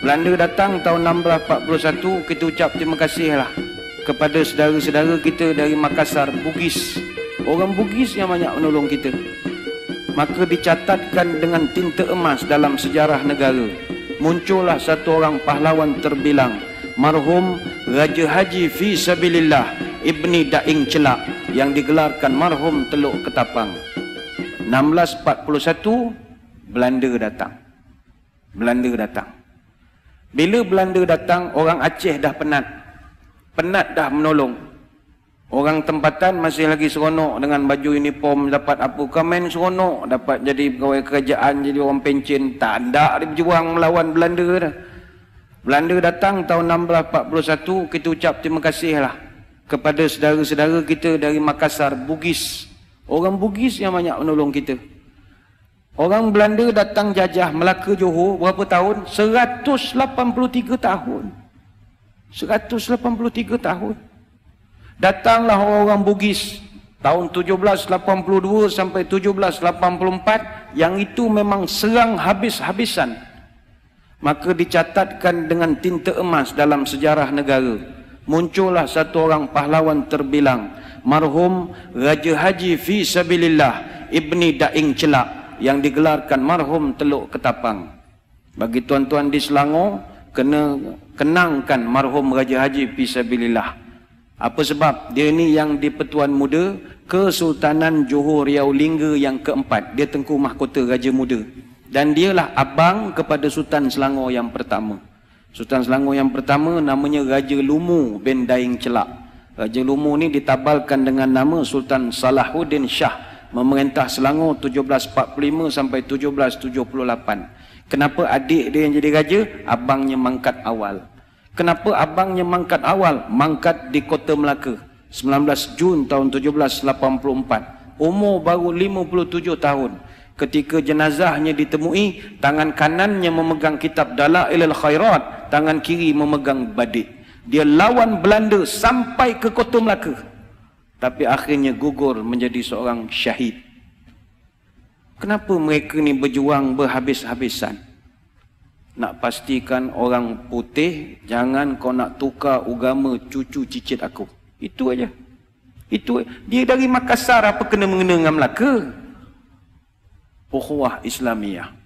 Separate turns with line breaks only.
Belanda datang tahun 1641, kita ucap terima kasihlah kepada saudara-saudara kita dari Makassar, Bugis. Orang Bugis yang banyak menolong kita. Maka dicatatkan dengan tinta emas dalam sejarah negara. Muncullah satu orang pahlawan terbilang, marhum Raja Haji Fi Sabilillah Ibni Daing Celak, yang digelarkan marhum Teluk Ketapang. 1641 Belanda datang. Belanda datang. Bila Belanda datang, orang Aceh dah penat. Penat dah menolong. Orang tempatan masih lagi seronok dengan baju uniform, dapat apa komen seronok, dapat jadi pegawai kerajaan, jadi orang pencen. Tak ada dia berjuang melawan Belanda dah. Belanda datang tahun 1641, kita ucap terima kasihlah kepada saudara-saudara kita dari Makassar, Bugis. Orang Bugis yang banyak menolong kita. Orang Belanda datang jajah Melaka Johor berapa tahun? 183 tahun. 183 tahun. Datanglah orang Bugis tahun 1782 sampai 1784, yang itu memang serang habis-habisan. Maka dicatatkan dengan tinta emas dalam sejarah negara. Muncullah satu orang pahlawan terbilang, marhum Raja Haji Fi Sabilillah Ibni Daing Celak, yang digelarkan marhum Teluk Ketapang. Bagi tuan-tuan di Selangor, kena kenangkan marhum Raja Haji Fisabilillah. Apa sebab? Dia ni yang di Pertuan Muda Kesultanan Johor Riau Lingga yang keempat. Dia Tengku Mahkota Raja Muda. Dan dialah abang kepada Sultan Selangor yang pertama. Sultan Selangor yang pertama namanya Raja Lumu bin Daing Celak. Raja Lumu ni ditabalkan dengan nama Sultan Salahuddin Shah, memerintah Selangor 1745 sampai 1778. Kenapa adik dia yang jadi raja? Abangnya mangkat awal. Kenapa abangnya mangkat awal? Mangkat di Kota Melaka 19 Jun tahun 1784. Umur baru 57 tahun. Ketika jenazahnya ditemui, tangan kanannya memegang kitab Dalailul Khairat, tangan kiri memegang badik. Dia lawan Belanda sampai ke Kota Melaka, tapi akhirnya gugur menjadi seorang syahid. Kenapa mereka ni berjuang berhabis-habisan? Nak pastikan orang putih, jangan kau nak tukar agama cucu cicit aku. Itu aja. Itu dia dari Makassar, apa kena mengena dengan Melaka? Ukhuwah Islamiyah.